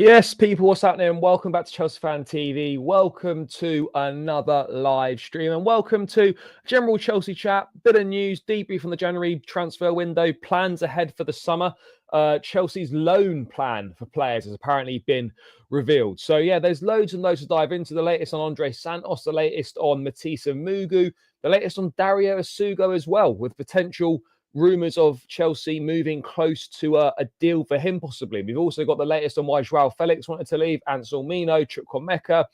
Yes, people, what's happening? And welcome back to Chelsea Fan TV. Welcome to another live stream and welcome to general Chelsea chat, bit of news, debrief from the January transfer window, plans ahead for the summer. Chelsea's loan plan for players has apparently been revealed. So yeah, there's loads and loads to dive into. The latest on Andre Santos, the latest on Matissa Mugu, the latest on Dario Essugo as well, with potential rumours of Chelsea moving close to a deal for him, possibly. We've also got the latest on why Joao Felix wanted to leave, Ansel Mino, Chukwuemeka,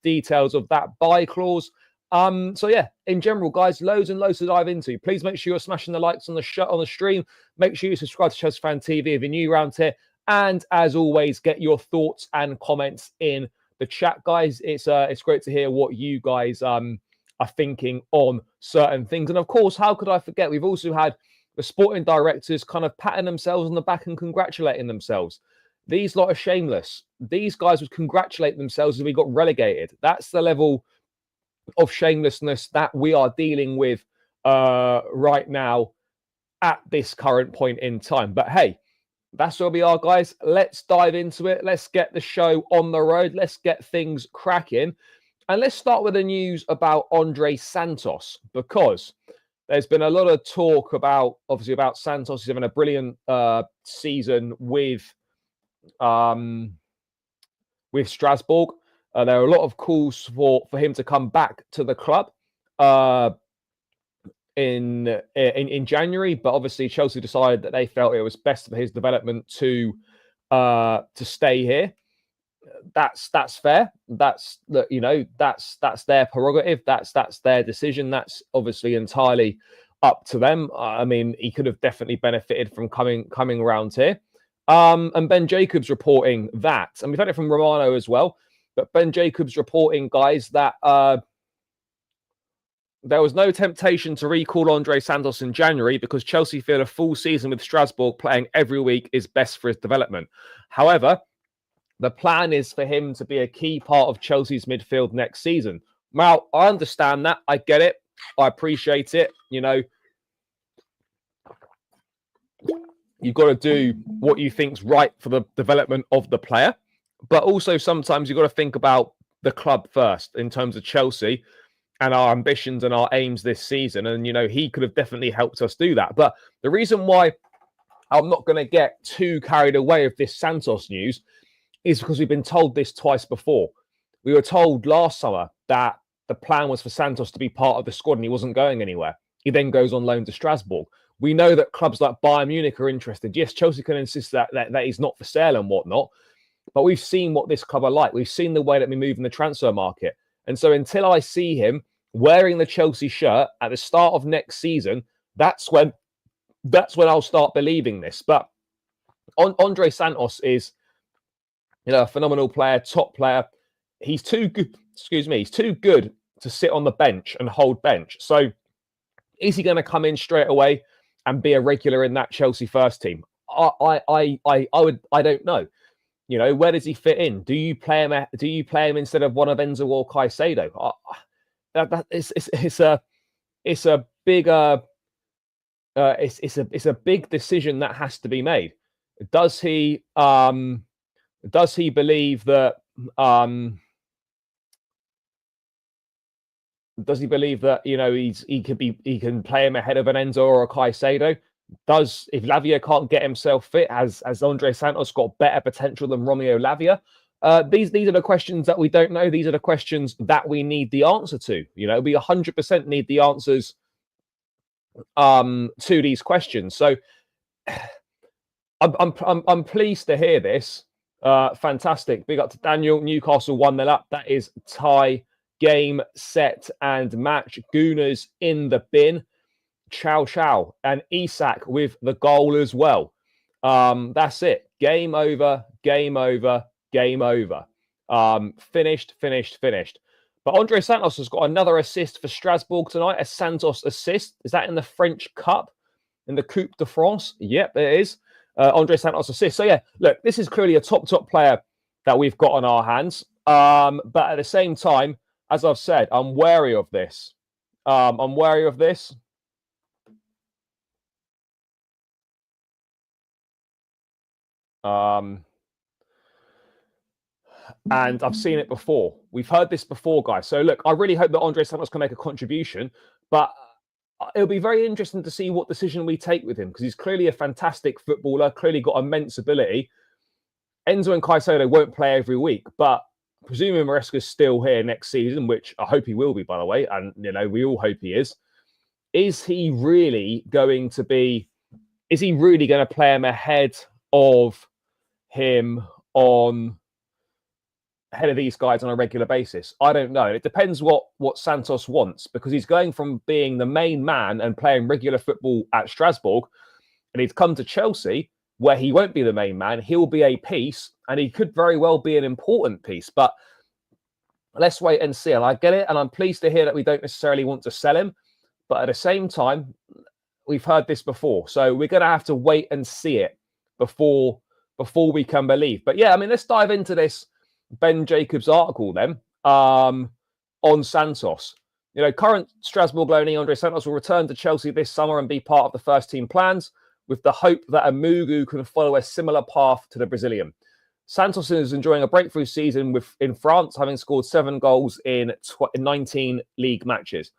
details of that buy clause. So yeah, in general, guys, loads and loads to dive into. Please make sure you're smashing the likes on the stream. Make sure you subscribe to Chelsea Fan TV if you're new around here. And as always, get your thoughts and comments in the chat, guys. It's great to hear what you guys are thinking on certain things. And of course, how could I forget? We've also had the sporting directors kind of patting themselves on the back and congratulating themselves. These lot are shameless. These guys would congratulate themselves if we got relegated. That's the level of shamelessness that we are dealing with right now at this current point in time. But hey, that's where we are, guys. Let's dive into it. Let's get the show on the road. Let's get things cracking. And let's start with the news about Andre Santos, because there's been a lot of talk about Santos. He's having a brilliant season with Strasbourg. There are a lot of calls for him to come back to the club in January, but obviously Chelsea decided that they felt it was best for his development to stay here. That's fair. That's their prerogative. That's their decision. That's obviously entirely up to them. I mean, he could have definitely benefited from coming around here. And Ben Jacobs reporting that, and we've had it from Romano as well. But Ben Jacobs reporting, guys, that there was no temptation to recall Andre Santos in January because Chelsea feel a full season with Strasbourg playing every week is best for his development. However, the plan is for him to be a key part of Chelsea's midfield next season. Now, I understand that. I get it. I appreciate it. You know, you've got to do what you think's right for the development of the player. But also sometimes you've got to think about the club first in terms of Chelsea and our ambitions and our aims this season. And, you know, he could have definitely helped us do that. But the reason why I'm not going to get too carried away with this Santos news is because we've been told this twice before. We were told last summer that the plan was for Santos to be part of the squad and he wasn't going anywhere. He then goes on loan to Strasbourg. We know that clubs like Bayern Munich are interested. Yes, Chelsea can insist that he's not for sale and whatnot, but we've seen what this club are like. We've seen the way that we move in the transfer market. And so until I see him wearing the Chelsea shirt at the start of next season, that's when I'll start believing this. But Andre Santos is, you know, a phenomenal player, top player. He's too good. He's too good to sit on the bench and hold bench. So, is he going to come in straight away and be a regular in that Chelsea first team? I don't know. You know, where does he fit in? Do you play him? Do you play him instead of one of Enzo or Caicedo? It's a big decision that has to be made. Does he believe that? Does he believe that, you know, he can play him ahead of an Enzo or a Caicedo? If Lavia can't get himself fit, has Andre Santos got better potential than Romeo Lavia? These are the questions that we don't know. These are the questions that we need the answer to. You know, we 100% need the answers to these questions. So I'm pleased to hear this. Fantastic. Big up to Daniel. Newcastle 1-0 up. That is tie, game, set, and match. Gooners in the bin. Chow Chow. And Isak with the goal as well. That's it. Game over, game over, game over. Finished. But Andre Santos has got another assist for Strasbourg tonight. A Santos assist. Is that in the French Cup? In the Coupe de France? Yep, it is. Andre Santos assist. So yeah, look, this is clearly a top player that we've got on our hands. But at the same time, as I've said, I'm wary of this. And I've seen it before. We've heard this before, guys. So look, I really hope that Andre Santos can make a contribution, but it'll be very interesting to see what decision we take with him, because he's clearly a fantastic footballer, clearly got immense ability. Enzo and Caicedo won't play every week, but presuming Maresca's still here next season, which I hope he will be, by the way, and we all hope he is he really going to be, is he really going to play him ahead of these guys on a regular basis? I don't know. It depends what Santos wants, because he's going from being the main man and playing regular football at Strasbourg, and he's come to Chelsea where he won't be the main man. He'll be a piece, and he could very well be an important piece. But let's wait and see. And I get it, and I'm pleased to hear that we don't necessarily want to sell him. But at the same time, we've heard this before. So we're going to have to wait and see it before we can believe. But yeah, I mean, let's dive into this Ben Jacobs article then on Santos. Current Strasbourg loanee Andre Santos will return to Chelsea this summer and be part of the first team plans, with the hope that Amugu can follow a similar path to the Brazilian. Santos is enjoying a breakthrough season in France, having scored 7 goals in 19 league matches.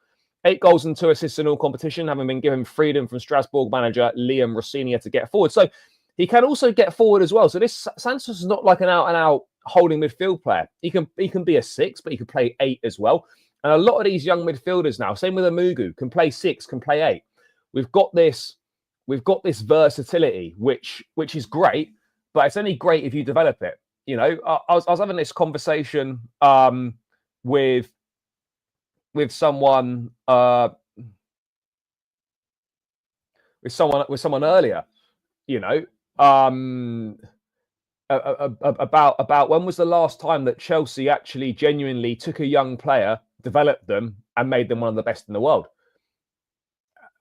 8 goals and 2 assists in all competition, having been given freedom from Strasbourg manager Liam Rossignol to get forward. So he can also get forward as well. So this Santos is not like an out-and-out holding midfield player. He can be a 6, but he can play 8 as well. And a lot of these young midfielders now, same with Amugu, can play 6, can play 8. We've got this versatility, which is great, but it's only great if you develop it. I was having this conversation with someone earlier, about when was the last time that Chelsea actually genuinely took a young player, developed them, and made them one of the best in the world.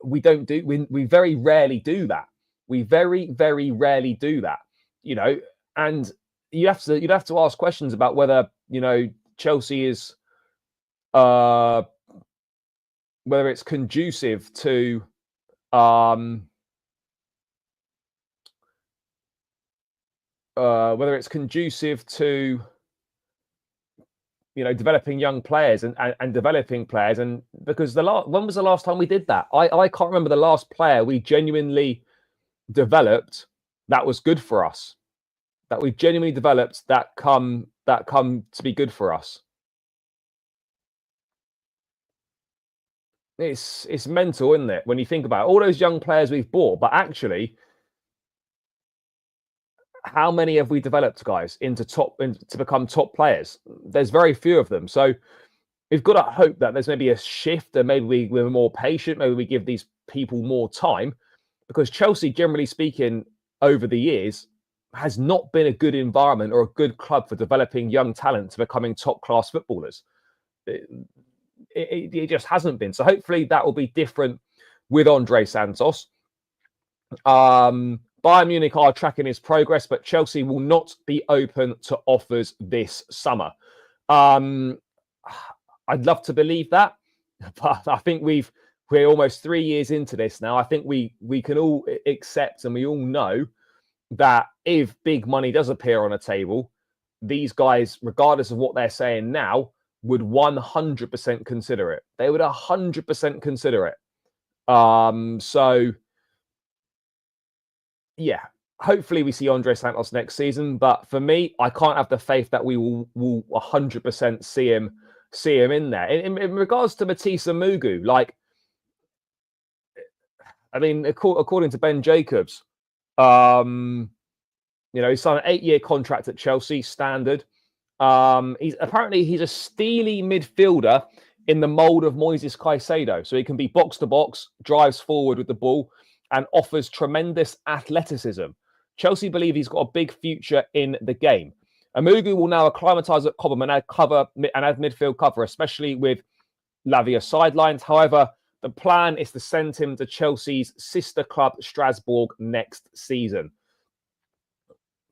We very rarely do that. We very, very rarely do that. And you'd have to ask questions about whether Chelsea is whether it's conducive to developing young players and developing players. And because when was the last time we did that? I can't remember the last player we genuinely developed that was good for us, that we genuinely developed that come to be good for us. It's mental, isn't it, when you think about it? All those young players we've bought, but actually, how many have we developed, guys, to become top players? There's very few of them. So we've got to hope that there's maybe a shift, and maybe we're more patient, maybe we give these people more time, because Chelsea, generally speaking, over the years, has not been a good environment or a good club for developing young talent to becoming top-class footballers. It just hasn't been. So hopefully that will be different with Andre Santos. Bayern Munich are tracking his progress, but Chelsea will not be open to offers this summer. I'd love to believe that, but I think we're almost 3 years into this now. I think we can all accept, and we all know, that if big money does appear on a table, these guys, regardless of what they're saying now, would 100% consider it. They would 100% consider it. So yeah, hopefully we see Andre Santos next season. But for me, I can't have the faith that we will 100% see him in there. In regards to Matisse Mugu, according to Ben Jacobs, he signed an 8-year contract at Chelsea, standard. He's a steely midfielder in the mold of Moises Caicedo. So he can be box to box, drives forward with the ball, and offers tremendous athleticism. Chelsea believe he's got a big future in the game. Amugu will now acclimatise at Cobham and add midfield cover, especially with Lavia sidelines. However, the plan is to send him to Chelsea's sister club, Strasbourg, next season.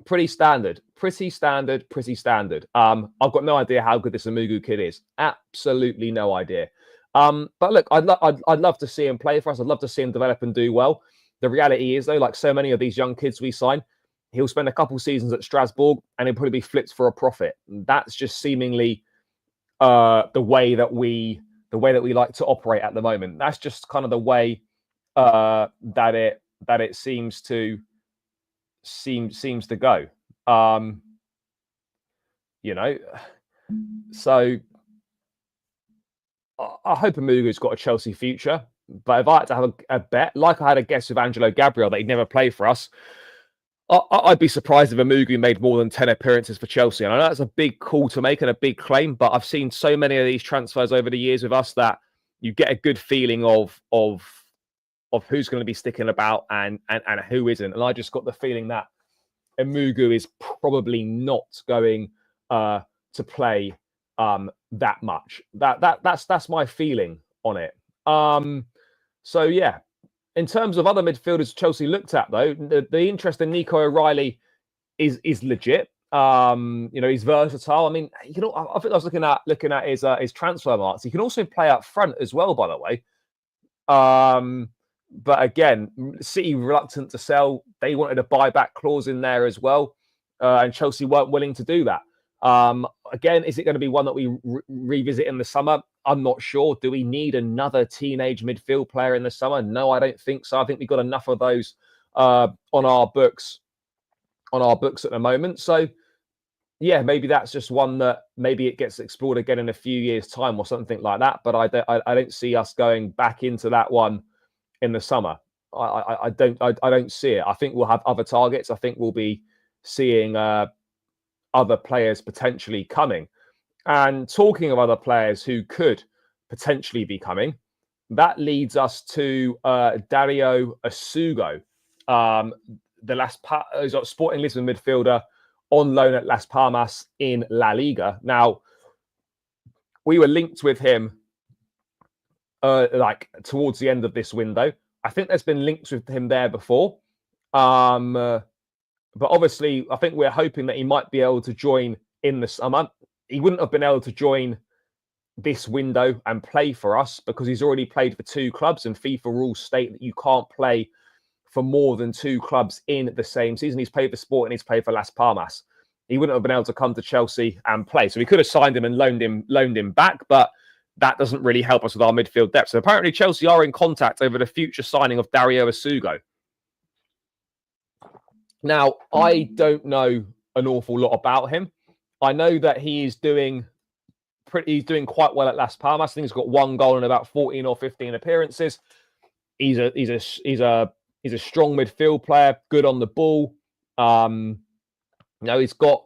Pretty standard. I've got no idea how good this Amugu kid is. Absolutely no idea. But look, I'd love to see him play for us. I'd love to see him develop and do well. The reality is, though, like so many of these young kids we sign, he'll spend a couple seasons at Strasbourg and he'll probably be flipped for a profit. That's just seemingly the way that we like to operate at the moment. That's just kind of the way that it seems to go. So I hope Amugu's got a Chelsea future. But if I had to have a bet, like I had a guess with Angelo Gabriel that he'd never play for us, I'd be surprised if Amugu made more than 10 appearances for Chelsea. And I know that's a big call to make and a big claim, but I've seen so many of these transfers over the years with us that you get a good feeling of who's going to be sticking about and who isn't. And I just got the feeling that Amugu is probably not going to play that much. That's my feeling on it. So yeah. In terms of other midfielders Chelsea looked at, though, the interest in Nico O'Reilly is legit. He's versatile. I mean, I think I was looking at his transfer marks. He can also play up front as well, by the way. But again, City reluctant to sell. They wanted a buyback clause in there as well, and Chelsea weren't willing to do that. Again, is it going to be one that we revisit in the summer? I'm not sure. Do we need another teenage midfield player in the summer? No, I don't think so. I think we've got enough of those on our books at the moment. So yeah, maybe that's just one that maybe it gets explored again in a few years' time or something like that. But I don't see us going back into that one in the summer. I don't see it. I think we'll have other targets. I think we'll be seeing other players potentially coming. And talking of other players who could potentially be coming, that leads us to Dario Essugo, the Sporting Lisbon midfielder on loan at Las Palmas in La Liga. Now, we were linked with him towards the end of this window. I think there's been links with him there before. But obviously, I think we're hoping that he might be able to join in the summer. He wouldn't have been able to join this window and play for us because he's already played for 2 clubs, and FIFA rules state that you can't play for more than 2 clubs in the same season. He's played for Sport and he's played for Las Palmas. He wouldn't have been able to come to Chelsea and play. So we could have signed him and loaned him back, but that doesn't really help us with our midfield depth. So apparently Chelsea are in contact over the future signing of Dario Essugo. Now, I don't know an awful lot about him. I know that he's doing quite well at Las Palmas. I think he's got 1 goal in about 14 or 15 appearances. He's a strong midfield player, good on the ball. He's got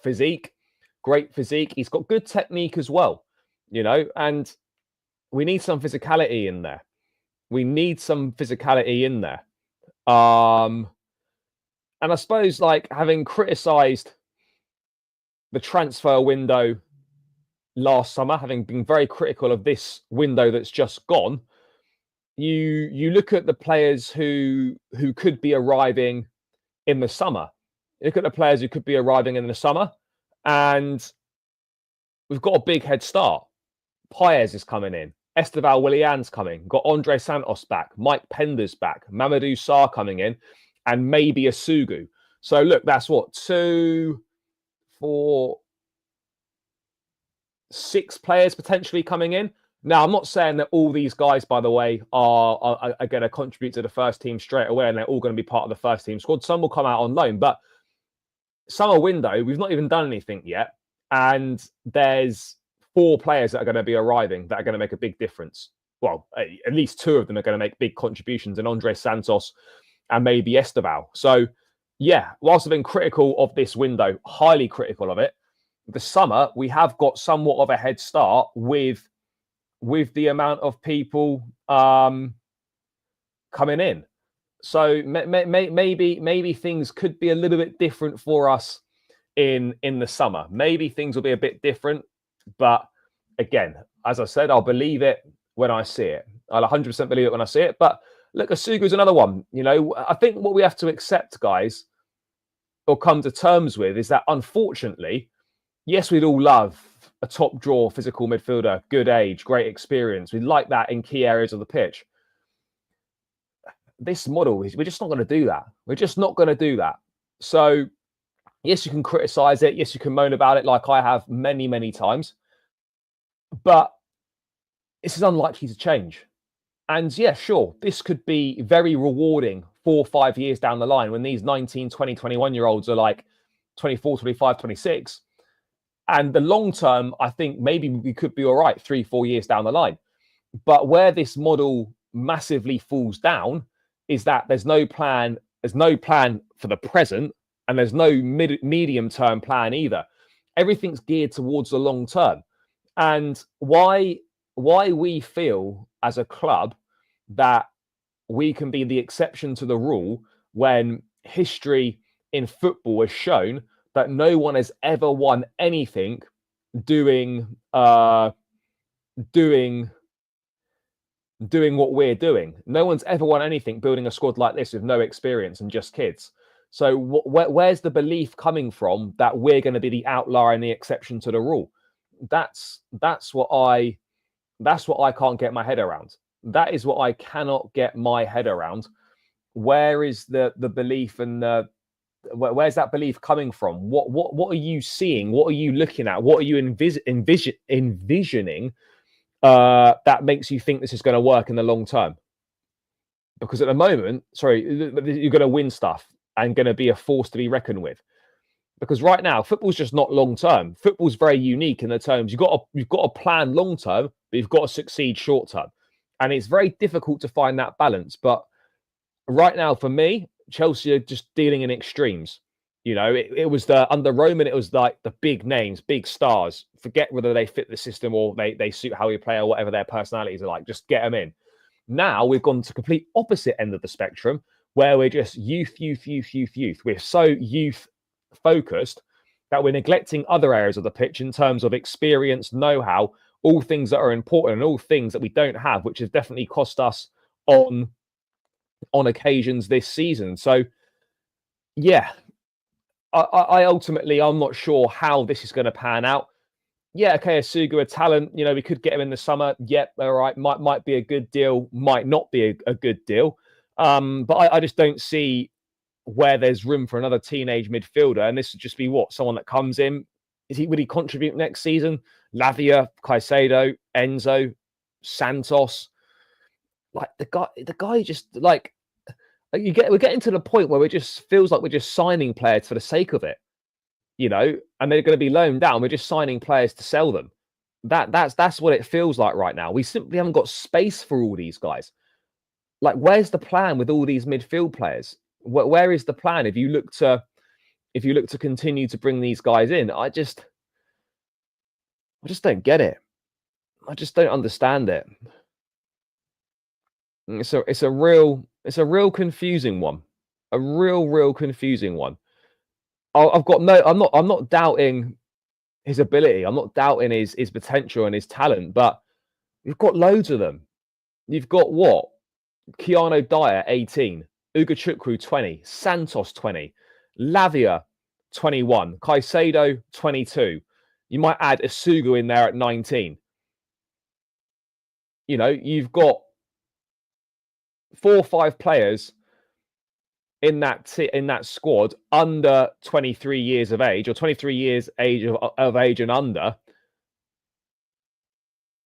physique, great physique. He's got good technique as well, and we need some physicality in there. And I suppose, having criticised the transfer window last summer, having been very critical of this window that's just gone, you look at the players who could be arriving in the summer. You look at the players who could be arriving in the summer, and we've got a big head start. Paez is coming in. Esteval Willian's coming. Got Andre Santos back. Mike Pender's back. Mamadou Sarr coming in. And maybe Essugo. So look, that's what? 2, 4, 6 players potentially coming in. Now, I'm not saying that all these guys, by the way, are going to contribute to the first team straight away and they're all going to be part of the first team squad. Some will come out on loan. But summer window, we've not even done anything yet. And there's 4 players that are going to be arriving that are going to make a big difference. Well, at least 2 of them are going to make big contributions, and Andre Santos and maybe Esteval. So, yeah, whilst I've been critical of this window, highly critical of it, the summer, we have got somewhat of a head start with the amount of people coming in. So maybe things could be a little bit different for us in the summer. Maybe things will be a bit different. But again, as I said, I'll believe it when I see it. I'll 100% believe it when I see it. But look, Essugo's another one. I think what we have to accept, guys, or come to terms with, is that unfortunately, yes, we'd all love a top draw physical midfielder, good age, great experience. We'd like that in key areas of the pitch. this model is, we're just not going to do that. We're just not going to do that. So yes, you can criticize it. Yes, you can moan about it like I have many, many times. But this is unlikely to change. And yeah, sure, this could be very rewarding 4 or 5 years down the line when these 19, 20, 21-year-olds are like 24, 25, 26. And the long term, I think maybe we could be all right 3, 4 years down the line. But where this model massively falls down is that there's no plan for the present, and there's no medium-term plan either. Everything's geared towards the long term. And why we feel as a club that we can be the exception to the rule when history in football has shown that no one has ever won anything doing what we're doing. No one's ever won anything building a squad like this with no experience and just kids. So where's the belief coming from that we're going to be the outlier and the exception to the rule? That's what I can't get my head around. That is what I cannot get my head around. Where is the belief, and where's that belief coming from? What are you seeing? What are you looking at? What are you envisioning that makes you think this is going to work in the long term? Because at the moment, you're going to win stuff and going to be a force to be reckoned with. Because right now, football's just not long term. Football's very unique in the terms you've got to plan long term, but you've got to succeed short term, and it's very difficult to find that balance. But right now, for me, Chelsea are just dealing in extremes. You know, it was under Roman, it was like the big names, big stars. Forget whether they fit the system or they suit how we play or whatever their personalities are like. Just get them in. Now we've gone to complete opposite end of the spectrum, where we're just youth. We're so youth focused that we're neglecting other areas of the pitch in terms of experience, know-how, all things that are important and all things that we don't have, which has definitely cost us on occasions this season. So yeah, I ultimately, I'm not sure how this is going to pan out. Yeah, okay, Essugo, a talent, you know, we could get him in the summer. Yep, all right, might be a good deal, might not be a good deal. But I just don't see where there's room for another teenage midfielder. And this would just be someone that comes in. Would he contribute next season? Lavia, Caicedo, Enzo, Santos. Like the guy just like we're getting to the point where it just feels like we're just signing players for the sake of it, you know, and they're going to be loaned down. We're just signing players to sell them. That's what it feels like right now. We simply haven't got space for all these guys. Like, where's the plan with all these midfield players? Where is the plan if you look to continue to bring these guys in? I just don't get it. I just don't understand it. It's a real confusing one. A real confusing one. I'm not doubting his ability. I'm not doubting his potential and his talent, but you've got loads of them. You've got what? Keanu Dyer, 18. Ugachukwu, 20. Santos, 20. Lavia, 21. Caicedo, 22. You might add Essugo in there at 19. You know, you've got 4 or 5 players in that squad under 23 years of age, or 23 years of age and under,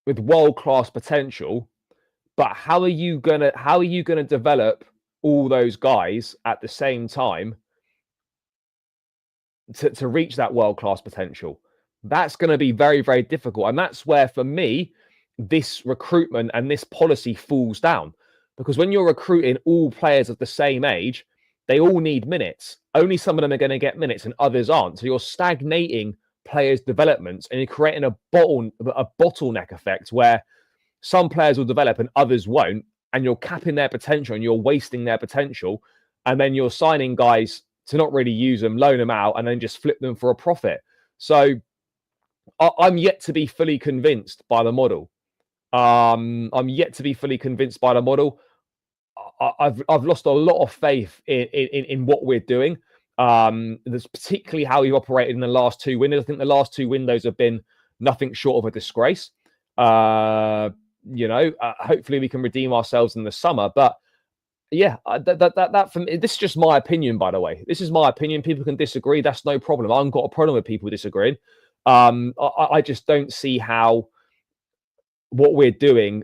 with world-class potential. But how are you gonna develop all those guys at the same time to reach that world-class potential? That's going to be very, very difficult. And that's where, for me, this recruitment and this policy falls down. Because when you're recruiting all players of the same age, they all need minutes. Only some of them are going to get minutes and others aren't. So you're stagnating players' developments, and you're creating a bottleneck effect where some players will develop and others won't, and you're capping their potential and you're wasting their potential. And then you're signing guys to not really use them, loan them out, and then just flip them for a profit. So I'm yet to be fully convinced by the model. I'm yet to be fully convinced by the model. I've lost a lot of faith in what we're doing. There's particularly how we operated in the last 2 windows. I think the last 2 windows have been nothing short of a disgrace. Hopefully we can redeem ourselves in the summer. But Yeah, that for me, this is just my opinion, by the way. This is my opinion. People can disagree. That's no problem. I haven't got a problem with people disagreeing. I just don't see how what we're doing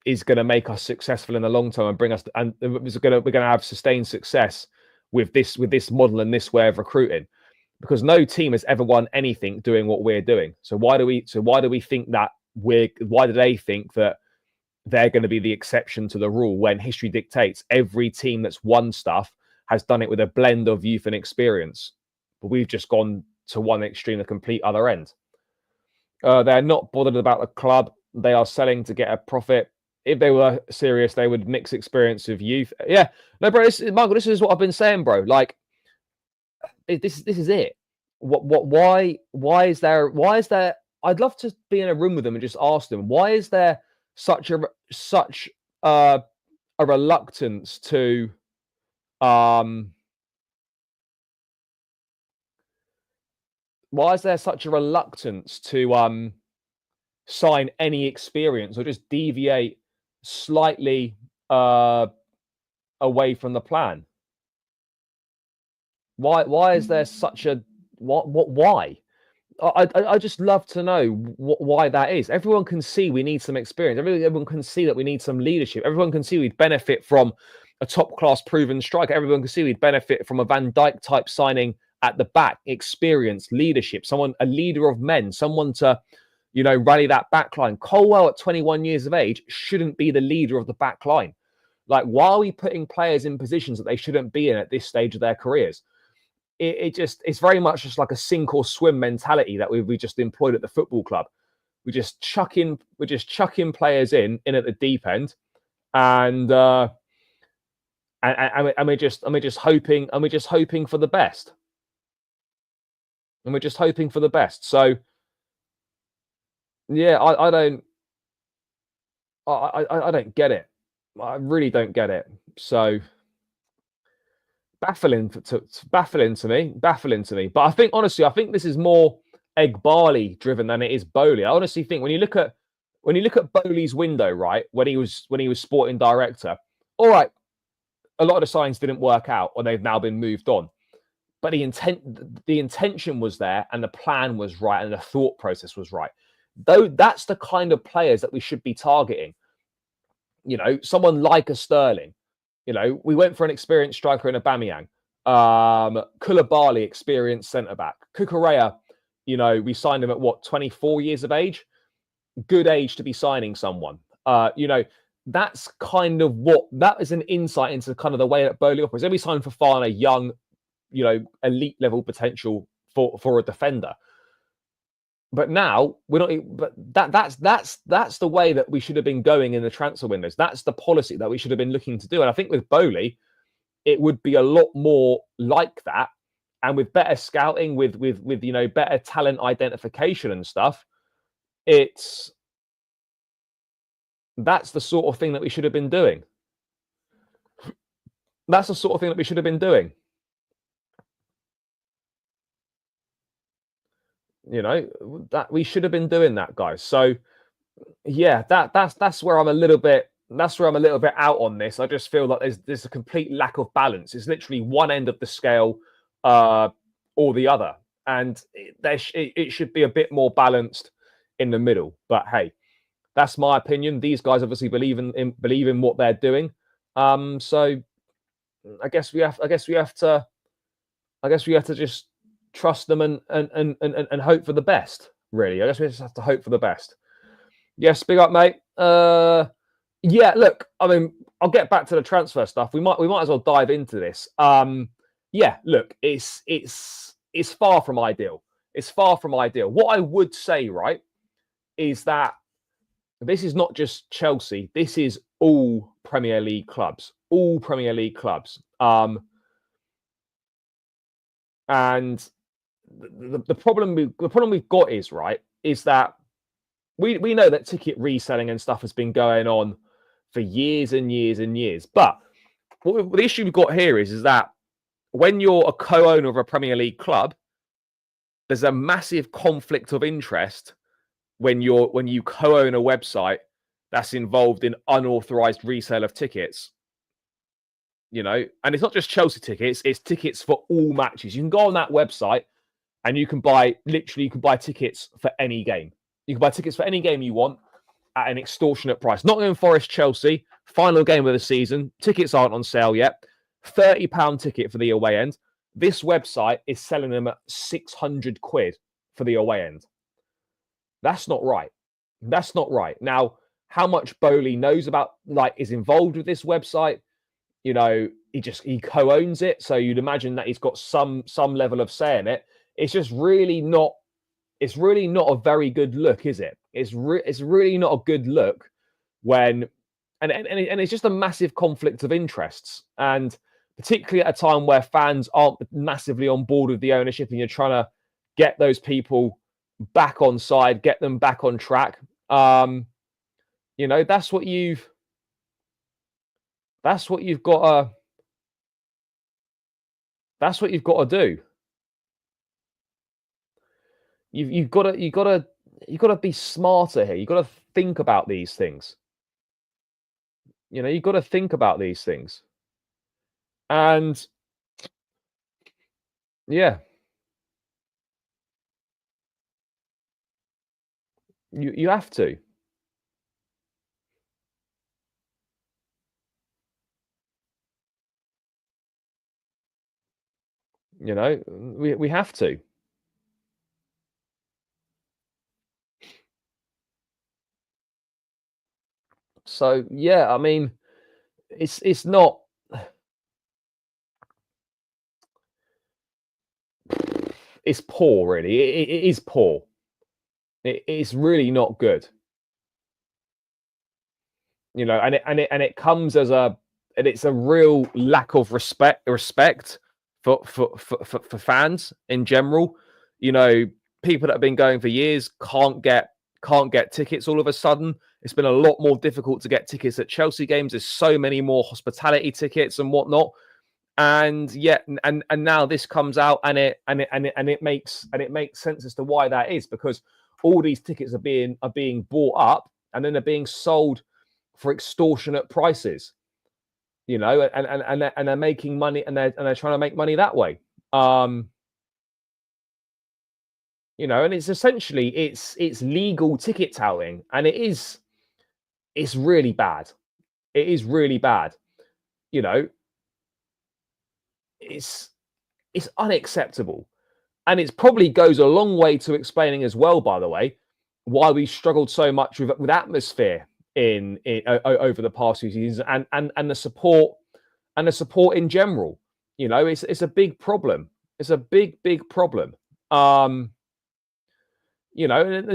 is going to make us successful in the long term and bring us, and we're going to have sustained success with this model and this way of recruiting, because no team has ever won anything doing what we're doing. So why do we think that why do they think that they're going to be the exception to the rule, when history dictates every team that's won stuff has done it with a blend of youth and experience? But we've just gone to one extreme, the complete other end. They're not bothered about the club. They are selling to get a profit. If they were serious, they would mix experience with youth. Yeah, no, bro. Michael, this is what I've been saying, bro. Like, this is it. Why is there? I'd love to be in a room with them and just ask them, why is there such a reluctance to why is there such a reluctance to sign any experience or just deviate slightly away from the plan? Why is there such a why? I just love to know why that is. Everyone can see we need some experience. Everyone can see that we need some leadership. Everyone can see we'd benefit from a top-class proven striker. Everyone can see we'd benefit from a Van Dijk type signing at the back, experience, leadership, a leader of men, someone to, rally that back line. Colwell at 21 years of age shouldn't be the leader of the back line. Like, why are we putting players in positions that they shouldn't be in at this stage of their careers? It's very much just like a sink or swim mentality that we just employed at the football club. We're just chucking players in at the deep end, and we're just hoping for the best. And we're just hoping for the best. So yeah, I don't get it. I really don't get it. So baffling to me. But I think, honestly, this is more Egbali driven than it is Bowley. I honestly think when you look at Bowley's window, right, when he was sporting director, all right, a lot of the signs didn't work out, or they've now been moved on. But the intention was there, and the plan was right, and the thought process was right. Though that's the kind of players that we should be targeting. Someone like a Sterling. We went for an experienced striker in Aubameyang. Koulibaly, experienced centre-back. Cucurella, we signed him at 24 years of age? Good age to be signing someone. That's kind of that is an insight into kind of the way that Bowley operates. Then we signed for Fofana, young, elite level potential for a defender. But now we're not. But that's the way that we should have been going in the transfer windows. That's the policy that we should have been looking to do. And I think with Bowley, it would be a lot more like that, and with better scouting, with better talent identification and stuff. That's the sort of thing that we should have been doing. That's the sort of thing that we should have been doing. That we should have been doing that, guys. So yeah, that's where I'm a little bit out on this. I just feel like there's a complete lack of balance. It's literally one end of the scale or the other, and it should be a bit more balanced in the middle. But hey, that's my opinion. These guys obviously believe in what they're doing. So I guess we have to just trust them and hope for the best. Really, I guess we just have to hope for the best. Yes, big up, mate. Yeah, look, I mean, I'll get back to the transfer stuff. We might as well dive into this. Yeah, look, it's far from ideal. It's far from ideal. What I would say, right, is that this is not just Chelsea. This is all Premier League clubs. All Premier League clubs. And the problem we've got is that we know that ticket reselling and stuff has been going on for years and years and years. But the issue we've got here is that when you're a co-owner of a Premier League club, there's a massive conflict of interest when you co-own a website that's involved in unauthorized resale of tickets. and it's not just Chelsea tickets, it's tickets for all matches. You can go on that website and you can buy tickets for any game. You can buy tickets for any game you want at an extortionate price. Nottingham Forest Chelsea, final game of the season. Tickets aren't on sale yet. £30 ticket for the away end. This website is selling them at 600 quid for the away end. That's not right. That's not right. Now, how much Bowley knows about, is involved with this website, he co-owns it. So you'd imagine that he's got some level of say in it. It's just really not. It's really not a very good look, is it? It's really not a good look when, and it's just a massive conflict of interests, and particularly at a time where fans aren't massively on board with the ownership, and you're trying to get those people back on side, get them back on track. That's what you've got to do. You've got to be smarter here. You've got to think about these things. You've got to think about these things. And yeah, you have to. We have to. So yeah, I mean, it's not. It's poor, really. It is poor. It's really not good. And it comes as it's a real lack of respect for fans in general. People that have been going for years can't get tickets all of a sudden. It's been a lot more difficult to get tickets at Chelsea games. There's so many more hospitality tickets and whatnot. And now this comes out and it makes sense as to why that is, because all these tickets are being bought up and then they're being sold for extortionate prices, and they're making money, and they're trying to make money that way. And it's essentially it's legal ticket touting, and it's really bad. It is really bad. It's unacceptable, and it probably goes a long way to explaining as well, by the way, why we struggled so much with atmosphere in over the past few seasons, and the support in general. It's a big problem. It's a big problem. And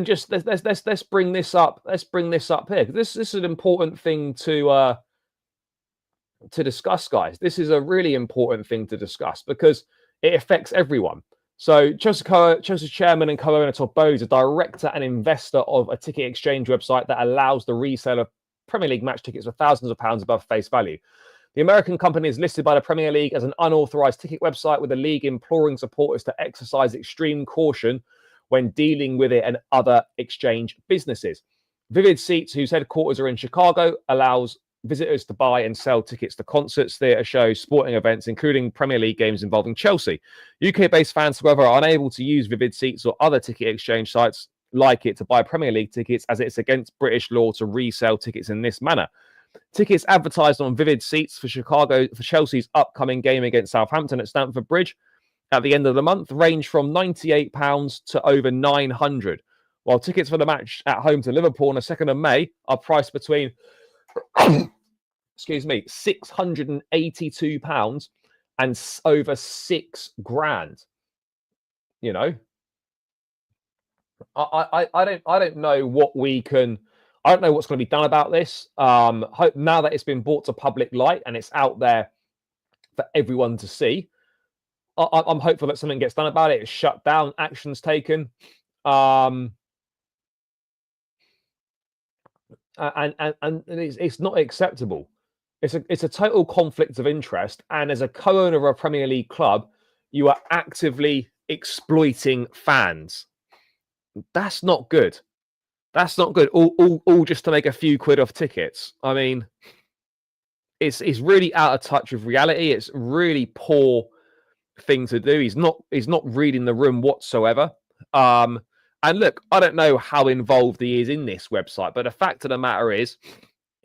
just let's bring this up. Let's bring this up here, because this is an important thing to discuss, guys. This is a really important thing to discuss because it affects everyone. So Chelsea chairman and co-owner Todd Bowley is a director and investor of a ticket exchange website that allows the resale of Premier League match tickets for thousands of pounds above face value. The American company is listed by the Premier League as an unauthorized ticket website, with the league imploring supporters to exercise extreme caution when dealing with it and other exchange businesses. Vivid Seats, whose headquarters are in Chicago, allows visitors to buy and sell tickets to concerts, theatre shows, sporting events, including Premier League games involving Chelsea. UK-based fans, however, are unable to use Vivid Seats or other ticket exchange sites like it to buy Premier League tickets, as it's against British law to resell tickets in this manner. Tickets advertised on Vivid Seats for Chelsea's upcoming game against Southampton at Stamford Bridge at the end of the month range from £98 to over £900, while tickets for the match at home to Liverpool on the 2nd of May are priced between £682 and over £6,000. I don't know what we can. I don't know what's going to be done about this. Hope now that it's been brought to public light and it's out there for everyone to see. I'm hopeful that something gets done about it. It's shut down, actions taken. And it's not acceptable. It's a total conflict of interest. And as a co-owner of a Premier League club, you are actively exploiting fans. That's not good. That's not good. All just to make a few quid off tickets. I mean, it's really out of touch with reality. It's really poor thing to do. He's not reading the room whatsoever. And look, I don't know how involved he is in this website, but the fact of the matter is,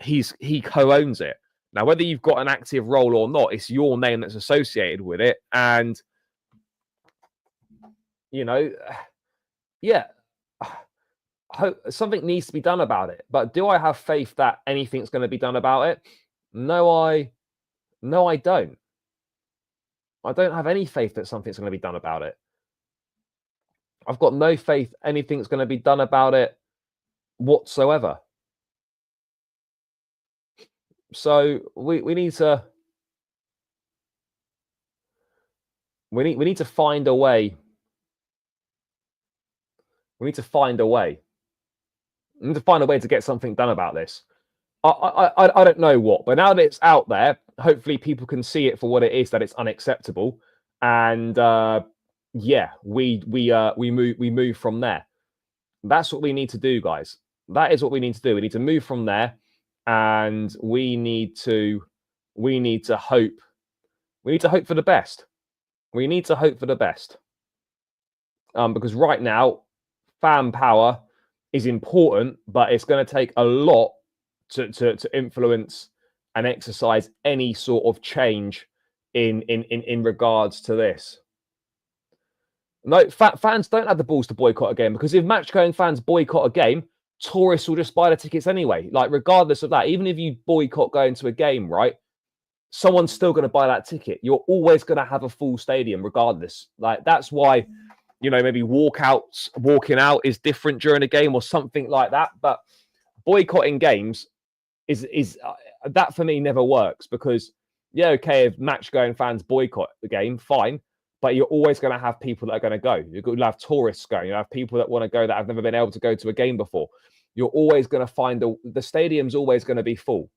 he co-owns it. Now, whether you've got an active role or not, it's your name that's associated with it. And, you know, yeah, something needs to be done about it. But do I have faith that anything's going to be done about it? No, I don't. I don't have any faith that something's going to be done about it. I've got no faith anything's going to be done about it whatsoever. So we need to find a way. We need to find a way. We need to find a way to get something done about this. I don't know what, but now that it's out there, hopefully people can see it for what it is, that it's unacceptable, and yeah, we move from there. That's what we need to do, guys. That is what we need to do. We need to move from there, and we need to hope. We need to hope for the best. We need to hope for the best. Because right now, fan power is important, but it's going to take a lot to influence and exercise any sort of change in regards to this. No, fans don't have the balls to boycott a game, because if match-going fans boycott a game, tourists will just buy the tickets anyway. Like, regardless of that, even if you boycott going to a game, right, someone's still going to buy that ticket. You're always going to have a full stadium regardless. Like, that's why, you know, maybe walking out is different during a game or something like that. But boycotting games is that for me never works, because yeah, okay, if match-going fans boycott the game, fine. But you're always going to have people that are going to go. You'll have tourists going. You'll have people that want to go that have never been able to go to a game before. You're always going to find the stadium's always going to be full.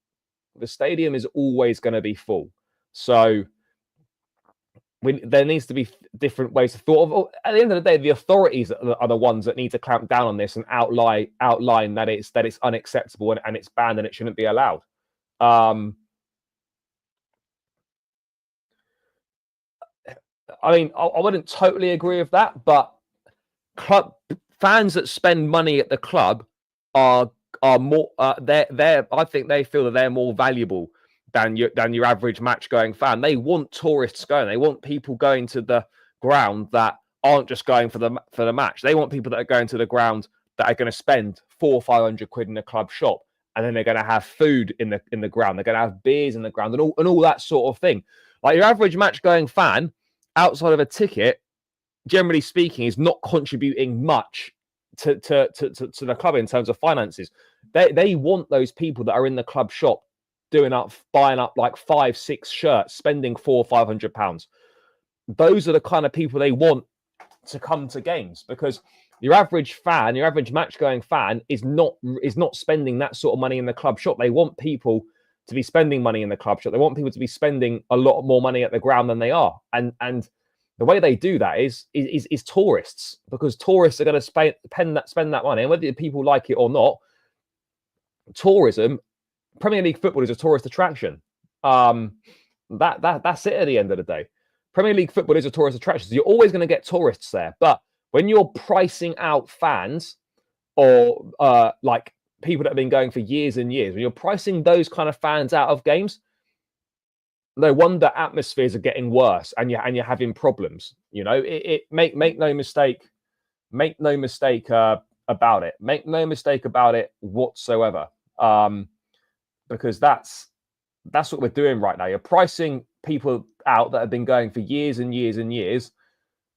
The stadium is always going to be full. So there needs to be different ways of thought. At the end of the day, the authorities are the ones that need to clamp down on this and outline that it's unacceptable and it's banned and it shouldn't be allowed. I mean, I wouldn't totally agree with that, but club fans that spend money at the club are more. I think they feel that they're more valuable than your average match-going fan. They want tourists going. They want people going to the ground that aren't just going for the match. They want people that are going to the ground that are going to spend £400 or £500 in a club shop, and then they're going to have food in the ground. They're going to have beers in the ground and all that sort of thing. Like, your average match-going fan, outside of a ticket, generally speaking, is not contributing much to the club in terms of finances. They want those people that are in the club shop buying up like 5-6 shirts, spending £400 or £500. Those are the kind of people they want to come to games, because your average match-going fan is not spending that sort of money in the club shop. They want people to be spending money in the club shop. They want people to be spending a lot more money at the ground than they are. And the way they do that is tourists, because tourists are going to spend that money. And whether people like it or not, tourism, Premier League football is a tourist attraction. That's it at the end of the day. Premier League football is a tourist attraction. So you're always going to get tourists there. But when you're pricing out fans or like people that have been going for years and years, when you're pricing those kind of fans out of games, no wonder atmospheres are getting worse and you're having problems. You know, make no mistake about it. Make no mistake about it whatsoever. Because that's what we're doing right now. You're pricing people out that have been going for years and years and years,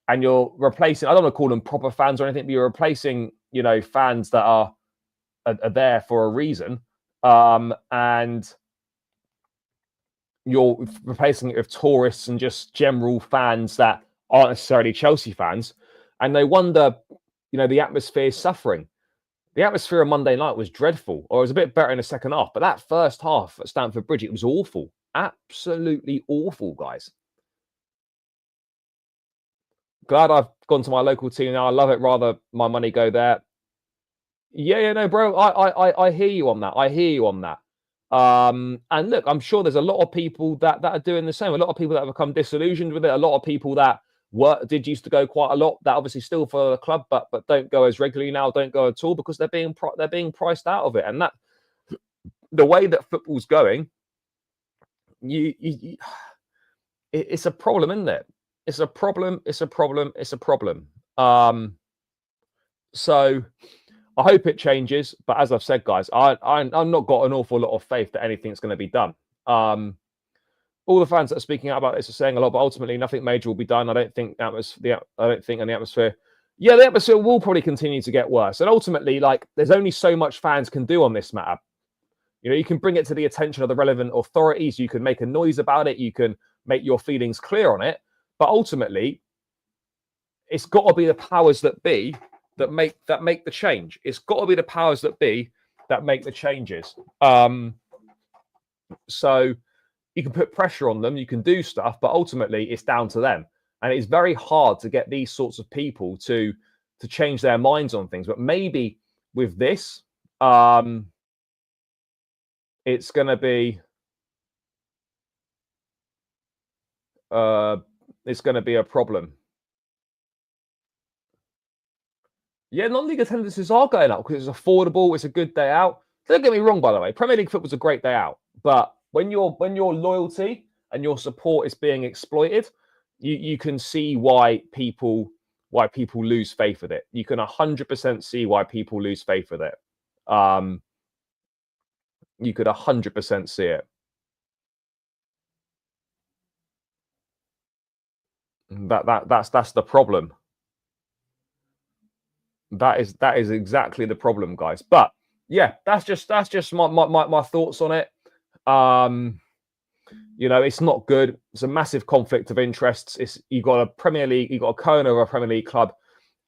and you're replacing, I don't want to call them proper fans or anything, but you're replacing, you know, fans that are there for a reason, and you're replacing it with tourists and just general fans that aren't necessarily Chelsea fans. And no wonder, you know, the atmosphere is suffering. The atmosphere on Monday night was dreadful, or it was a bit better in the second half. But that first half at Stamford Bridge, it was awful. Absolutely awful, guys. Glad I've gone to my local team now. I love it. Rather my money go there. Yeah, no, bro. I hear you on that. And look, I'm sure there's a lot of people that are doing the same. A lot of people that have become disillusioned with it. A lot of people that did used to go quite a lot, that obviously still follow the club, but don't go as regularly now, don't go at all because they're being priced out of it. And that the way that football's going, it's a problem, isn't it? It's a problem. It's a problem. It's a problem. So I hope it changes. But as I've said, guys, I'm not got an awful lot of faith that anything's going to be done. All the fans that are speaking out about this are saying a lot, but ultimately nothing major will be done. I don't think I don't think in the atmosphere. Yeah, the atmosphere will probably continue to get worse. And ultimately, like, there's only so much fans can do on this matter. You know, you can bring it to the attention of the relevant authorities. You can make a noise about it. You can make your feelings clear on it. But ultimately, it's got to be the powers that be that make the change. It's got to be the powers that be that make the changes. So you can put pressure on them. You can do stuff, but ultimately, it's down to them. And it's very hard to get these sorts of people to change their minds on things. But maybe with this, it's going to be a problem. Yeah, non-league attendances are going up because it's affordable. It's a good day out. Don't get me wrong, by the way. Premier League football's a great day out, but when your loyalty and your support is being exploited, you can see why people lose faith with it. You can 100% see why people lose faith with it. You could 100% see it. That's the problem. That is exactly the problem, guys. But yeah, that's just my thoughts on it. You know, it's not good. It's a massive conflict of interests. You've got a Premier League, you've got a co-owner of a Premier League club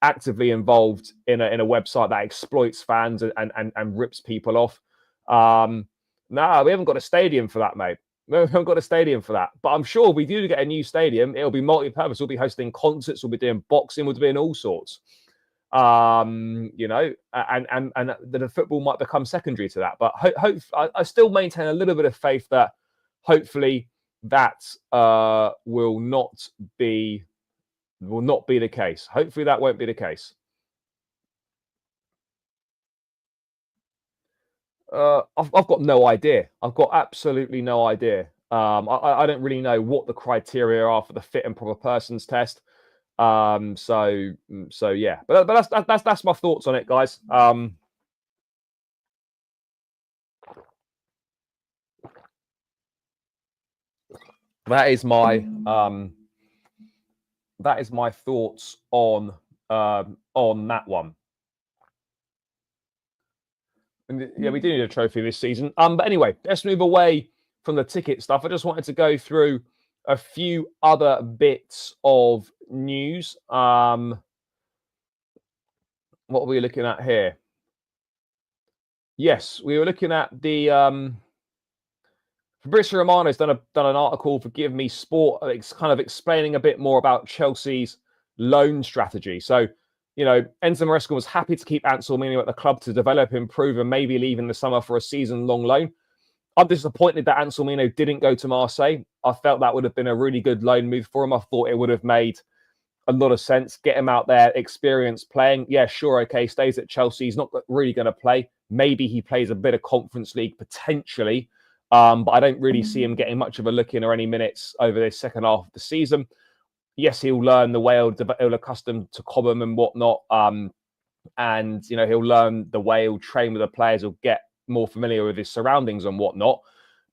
actively involved in a website that exploits fans and rips people off. No, we haven't got a stadium for that, mate. We haven't got a stadium for that. But I'm sure if we do get a new stadium, it'll be multi-purpose. We'll be hosting concerts. We'll be doing boxing. We'll be doing all sorts. You know, and the football might become secondary to that. But I still maintain a little bit of faith that hopefully that will not be the case. Hopefully that won't be the case. I've got no idea. I've got absolutely no idea. I don't really know what the criteria are for the fit and proper persons test. So yeah, but that's my thoughts on it, guys. That is my thoughts on that one. And yeah, we do need a trophy this season. But anyway, let's move away from the ticket stuff. I just wanted to go through a few other bits of news. What are we looking at here? Yes, we were looking at the Fabrizio Romano's done an article for Give Me Sport. It's kind of explaining a bit more about Chelsea's loan strategy. So, you know, Enzo Maresca was happy to keep Anselmino at the club to develop, improve, and maybe leave in the summer for a season-long loan. I'm disappointed that Anselmino didn't go to Marseille. I felt that would have been a really good loan move for him. I thought it would have made a lot of sense. Get him out there, experience playing. Yeah, sure, okay, stays at Chelsea. He's not really going to play. Maybe he plays a bit of Conference League potentially, but I don't really see him getting much of a look in or any minutes over this second half of the season. Yes, he'll learn the way he'll accustomed to Cobham and whatnot. And, you know, he'll learn the way he'll train with the players. He'll get more familiar with his surroundings and whatnot.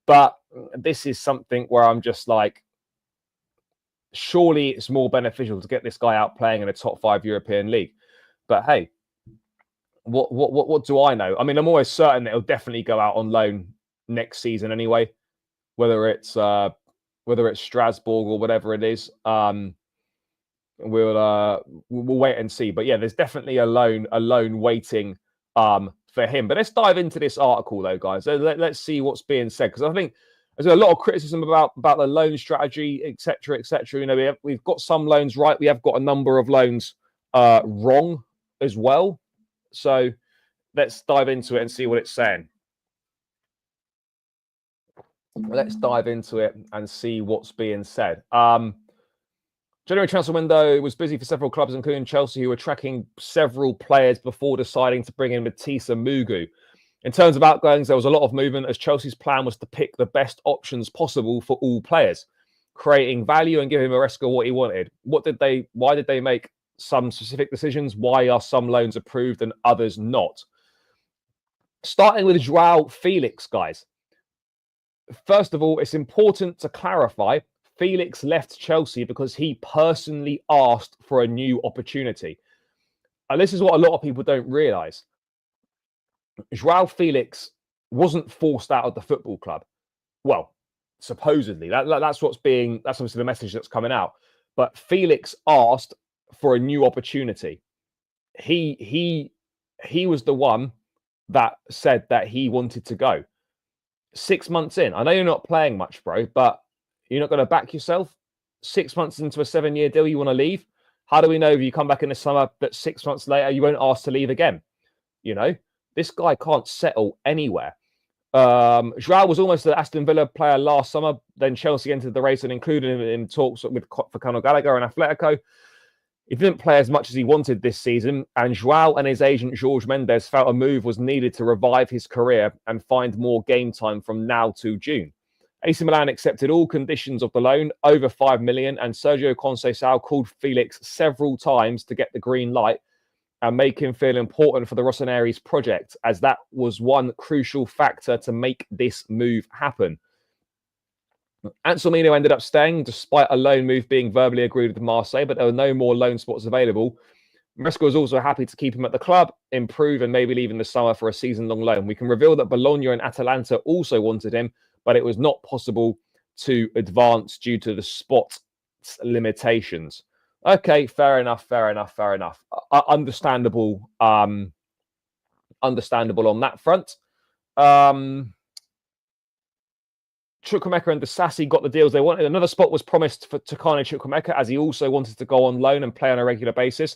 But this is something where I'm just like, surely it's more beneficial to get this guy out playing in a top 5 European league. But hey, what do I know? I mean, I'm always certain that he'll definitely go out on loan next season anyway, whether it's Strasbourg or whatever it is. We'll wait and see. But yeah, there's definitely a loan waiting for him. But let's dive into this article though, guys. Let's see what's being said, because I think there's a lot of criticism about the loan strategy, etc., etc. You know, we've got some loans right. We have got a number of loans wrong as well. So let's dive into it and see what it's saying. let's dive into it and see what's being said. January transfer window was busy for several clubs, including Chelsea, who were tracking several players before deciding to bring in Matisa Mugu. In terms of outgoings, there was a lot of movement as Chelsea's plan was to pick the best options possible for all players, creating value and giving Maresca what he wanted. Why did they make some specific decisions? Why are some loans approved and others not? Starting with Joao Felix, guys. First of all, it's important to clarify Felix left Chelsea because he personally asked for a new opportunity. And this is what a lot of people don't realise. Joao Felix wasn't forced out of the football club. Well, supposedly. That's obviously the message that's coming out. But Felix asked for a new opportunity. He was the one that said that he wanted to go. 6 months in. I know you're not playing much, bro, but you're not going to back yourself. 6 months into a 7-year deal, you want to leave? How do we know if you come back in the summer that 6 months later you won't ask to leave again? You know, this guy can't settle anywhere. Joao was almost an Aston Villa player last summer. Then Chelsea entered the race and included him in talks for Conor Gallagher and Atletico. He didn't play as much as he wanted this season, and Joao and his agent Jorge Mendes felt a move was needed to revive his career and find more game time from now to June. AC Milan accepted all conditions of the loan, over 5 million, and Sergio Conceição called Felix several times to get the green light and make him feel important for the Rossoneri's project, as that was one crucial factor to make this move happen. Anselmino ended up staying despite a loan move being verbally agreed with Marseille, but there were no more loan spots available. Maresca was also happy to keep him at the club, improve, and maybe leave in the summer for a season-long loan. We can reveal that Bologna and Atalanta also wanted him, but it was not possible to advance due to the spot limitations. Okay, fair enough. Understandable. Understandable on that front. Chukwuemeka and Disasi got the deals they wanted. Another spot was promised for Takane Chukwuemeka, as he also wanted to go on loan and play on a regular basis.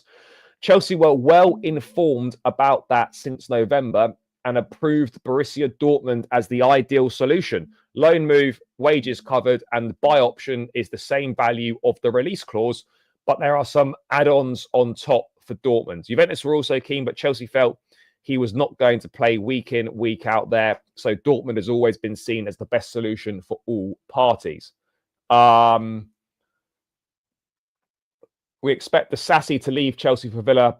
Chelsea were well informed about that since November and approved Borussia Dortmund as the ideal solution. Loan move, wages covered, and buy option is the same value of the release clause, but there are some add-ons on top for Dortmund. Juventus were also keen, but Chelsea felt he was not going to play week in, week out there. So Dortmund has always been seen as the best solution for all parties. We expect the Sassy to leave Chelsea for Villa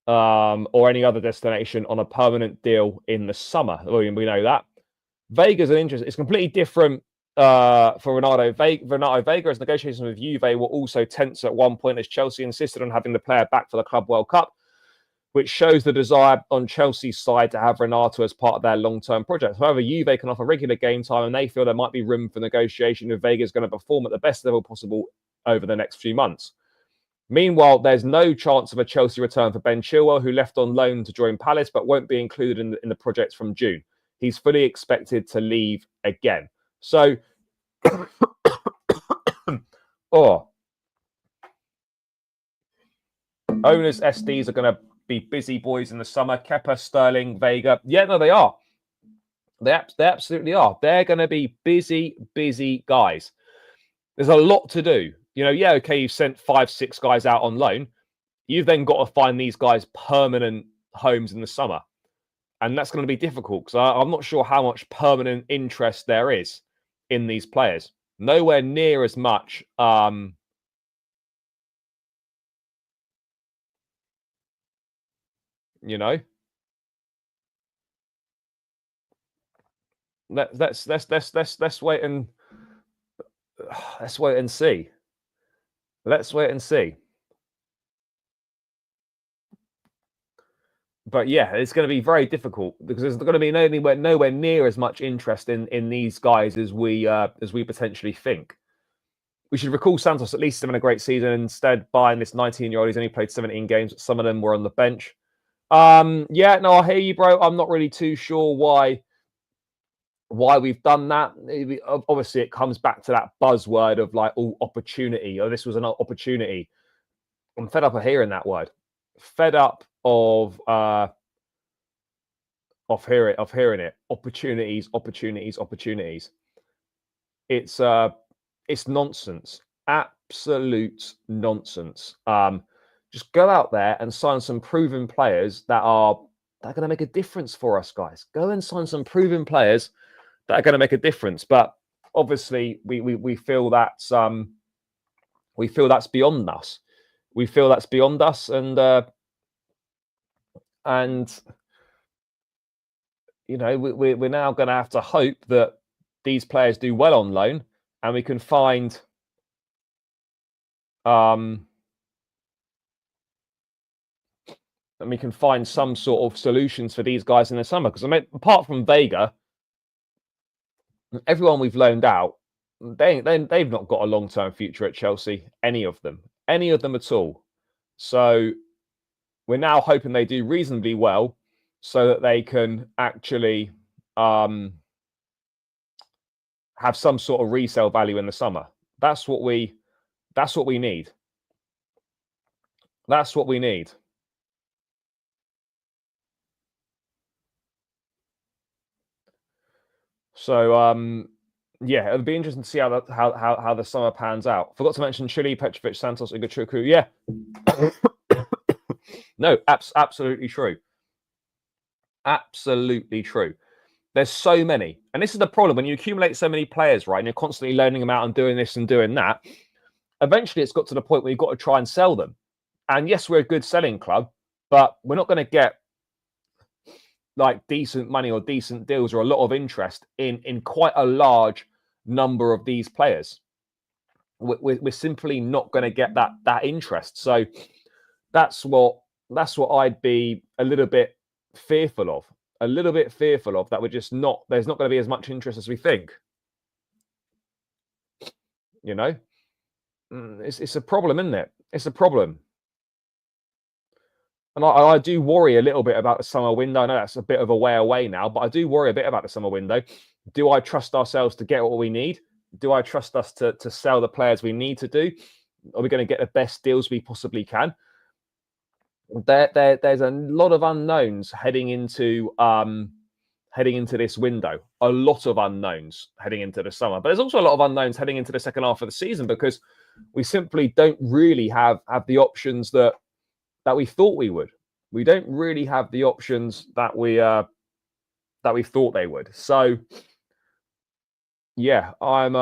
or any other destination on a permanent deal in the summer. We know that. Vega's an interest. It's completely different for Renato Vega, as negotiations with Juve were also tense at one point as Chelsea insisted on having the player back for the Club World Cup, which shows the desire on Chelsea's side to have Renato as part of their long-term project. However, Juve can offer regular game time, and they feel there might be room for negotiation if Vega is going to perform at the best level possible over the next few months. Meanwhile, there's no chance of a Chelsea return for Ben Chilwell, who left on loan to join Palace, but won't be included in the project from June. He's fully expected to leave again. So, owners, SDs are going to be busy boys in the summer. Kepa, Sterling, Vega. Yeah, no, they are. They absolutely are. They're going to be busy guys. There's a lot to do. You know, yeah, okay, you've sent 5-6 guys out on loan. You've then got to find these guys permanent homes in the summer. And that's going to be difficult because I'm not sure how much permanent interest there is in these players. Nowhere near as much. You know, let's wait and see. Let's wait and see. But yeah, it's going to be very difficult because there's going to be nowhere near as much interest in these guys as we potentially think. We should recall Santos at least having a great season. Instead, buying this 19-year-old, he's only played 17 games. Some of them were on the bench. Yeah, no, I hear you, bro. I'm not really too sure why we've done that. Obviously, it comes back to that buzzword of like, oh, opportunity, or this was an opportunity. I'm fed up of hearing that word. Fed up of hearing it. Opportunities. it's nonsense, absolute nonsense. Just go out there and sign some proven players that are going to make a difference for us, guys. Go and sign some proven players that are going to make a difference. But obviously, we feel that's beyond us. We feel that's beyond us, and you know, we're now going to have to hope that these players do well on loan, and we can find some sort of solutions for these guys in the summer. Because I mean, apart from Vega, everyone we've loaned out, they've not got a long-term future at Chelsea. Any of them at all. So we're now hoping they do reasonably well, so that they can actually have some sort of resale value in the summer. That's what we need. That's what we need. So yeah, it'll be interesting to see how the summer pans out. Forgot to mention Chile, Petrovic, Santos, Igochuku. Yeah. No, absolutely true. Absolutely true. There's so many. And this is the problem. When you accumulate so many players, right, and you're constantly loaning them out and doing this and doing that, eventually it's got to the point where you've got to try and sell them. And yes, we're a good selling club, but we're not going to get like decent money or decent deals or a lot of interest in quite a large number of these players. We're simply not going to get that interest. So that's what I'd be a little bit fearful of. That we're just not. There's not going to be as much interest as we think. You know, it's a problem, isn't it? It's a problem. And I do worry a little bit about the summer window. I know that's a bit of a way away now, but I do worry a bit about the summer window. Do I trust ourselves to get what we need? Do I trust us to sell the players we need to do? Are we going to get the best deals we possibly can? There's a lot of unknowns heading into this window. A lot of unknowns heading into the summer, but there's also a lot of unknowns heading into the second half of the season, because we simply don't really have the options that we thought we would. We don't really have the options that we thought they would. So yeah, I'm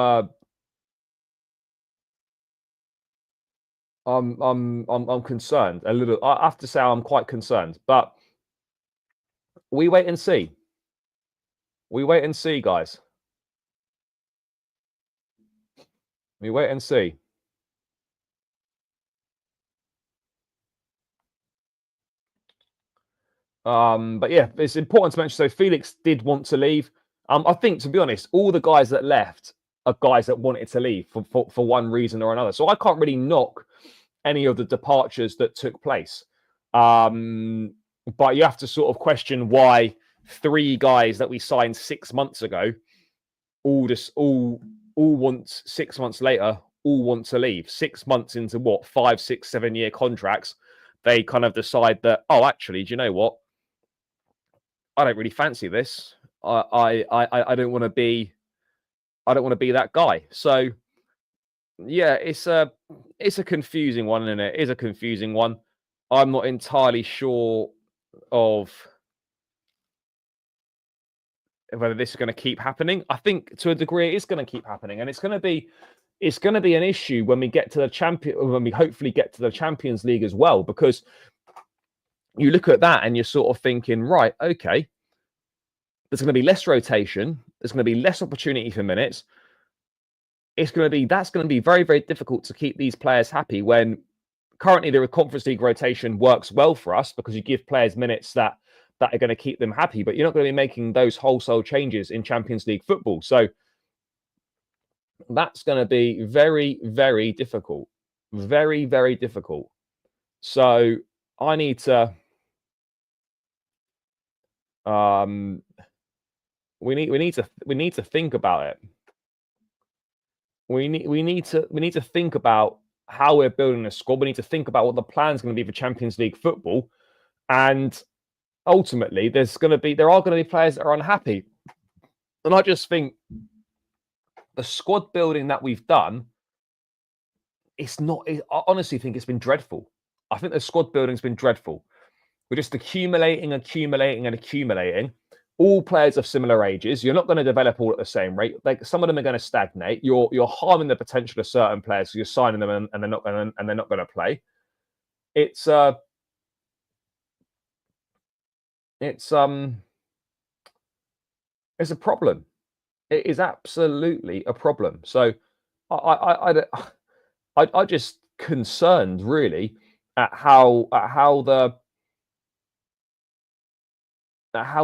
concerned a little. I have to say I'm quite concerned, but we wait and see. We wait and see, guys. We wait and see. But yeah, it's important to mention. So Felix did want to leave. I think, to be honest, all the guys that left are guys that wanted to leave for one reason or another. So I can't really knock any of the departures that took place. But you have to sort of question why 3 guys that we signed 6 months ago all want 6 months later, all want to leave. 6 months into what, 5, 6, 7 year contracts, they kind of decide that, oh, actually, do you know what? I don't really fancy this. I don't want to be that guy. So yeah, it's a confusing one, isn't it? It is a confusing one. I'm not entirely sure of whether this is going to keep happening. I think to a degree it is going to keep happening, and it's going to be an issue when we hopefully get to the Champions League as well, because you look at that and you're sort of thinking, right, okay, there's going to be less rotation, there's going to be less opportunity for minutes. That's going to be very, very difficult to keep these players happy when currently the Conference League rotation works well for us, because you give players minutes that are going to keep them happy, but you're not going to be making those wholesale changes in Champions League football. So that's going to be very, very difficult. Very, very difficult. So I need to we need to think about it. We need to think about how we're building a squad. We need to think about what the plan is going to be for Champions League football, and ultimately there are going to be players that are unhappy. And I just think the squad building that we've done, I honestly think it's been dreadful. I think the squad building's been dreadful. We're just accumulating. All players of similar ages. You're not going to develop all at the same rate. Like, some of them are going to stagnate. You're harming the potential of certain players because you're signing them and they're not going to play. It's a problem. It is absolutely a problem. So I just concerned really at how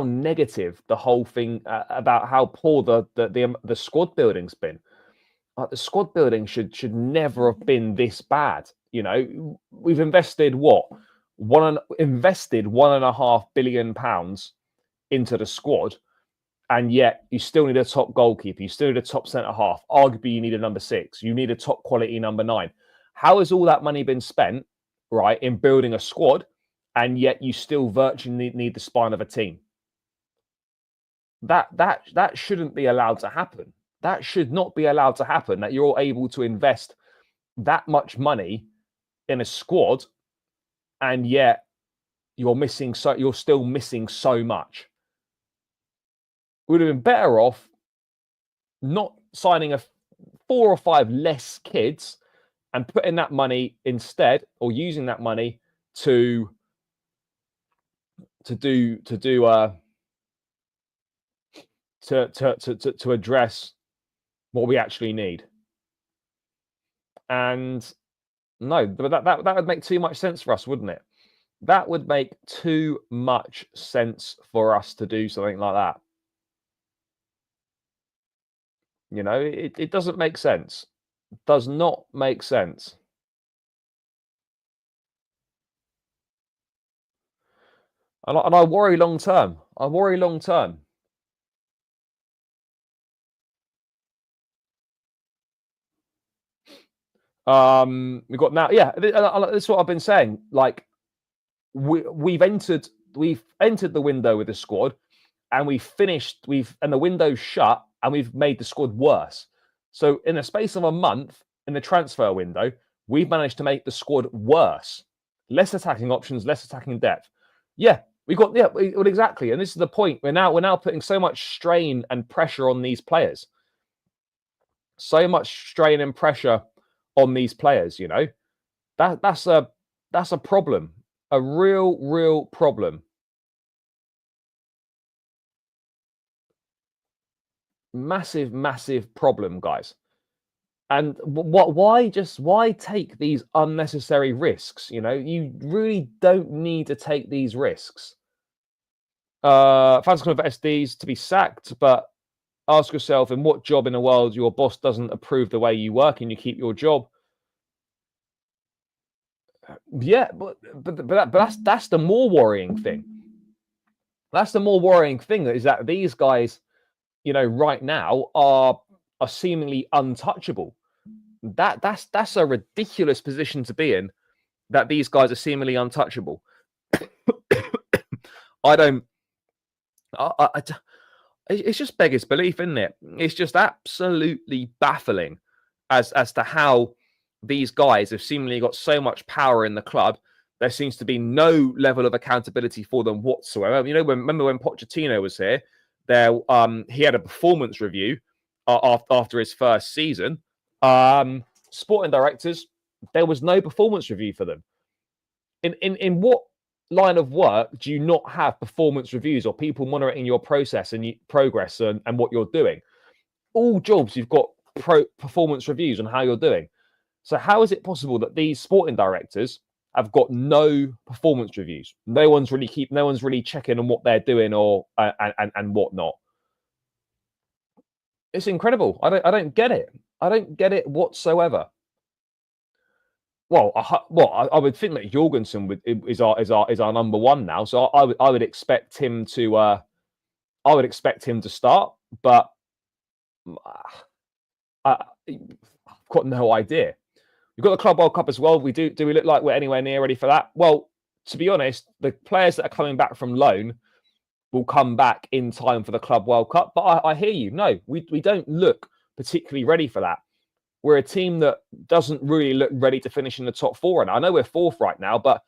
negative the whole thing about how poor the squad building's been. Like, the squad building should never have been this bad. You know, we've invested £1.5 billion into the squad, and yet you still need a top goalkeeper, you still need a top centre half. Arguably, you need a number 6, you need a top quality number 9. How has all that money been spent, right, in building a squad, and yet you still virtually need the spine of a team? That shouldn't be allowed to happen. That should not be allowed to happen, that you're able to invest that much money in a squad and yet you're still missing so much. Would have been better off not signing 4 or 5 less kids and putting that money instead, or using that money to address what we actually need. And no, but that would make too much sense for us, wouldn't it? That would make too much sense for us to do something like that. You know, it doesn't make sense. It does not make sense. And I worry long term. We've got now, yeah, that's what I've been saying. Like, we've entered the window with the squad, and and the window's shut, and we've made the squad worse. So in the space of a month in the transfer window, we've managed to make the squad worse. Less attacking options, less attacking depth. Yeah, exactly. And this is the point. We're now putting so much strain and pressure on these players. So much strain and pressure on these players, you know. That's a problem. A real problem. Massive problem, guys. And why take these unnecessary risks? You know, you really don't need to take these risks. Fans calling for SDs to be sacked, but ask yourself, in what job in the world your boss doesn't approve the way you work and you keep your job? Yeah, but that's the more worrying thing. That's the more worrying thing, is that these guys, you know, right now are seemingly untouchable. That's a ridiculous position to be in, that these guys are seemingly untouchable. It's just beggars belief, isn't it? It's just absolutely baffling as to how these guys have seemingly got so much power in the club. There seems to be no level of accountability for them whatsoever. You know, remember when Pochettino was here? He had a performance review after his first season. Sporting directors, there was no performance review for them. In what line of work do you not have performance reviews or people monitoring your process and progress and what you're doing? All jobs, you've got performance reviews on how you're doing. So how is it possible that these sporting directors have got no performance reviews? No one's really checking on what they're doing or and whatnot. It's incredible. I don't get it. I don't get it whatsoever. Well, I would think that Jorgensen is our number one now. So I would expect him to start, but I've got no idea. We've got the Club World Cup as well. Do we look like we're anywhere near ready for that? Well, to be honest, the players that are coming back from loan will come back in time for the Club World Cup. But I hear you. No, we don't look particularly ready for that. We're a team that doesn't really look ready to finish in the top four. And I know we're fourth right now, but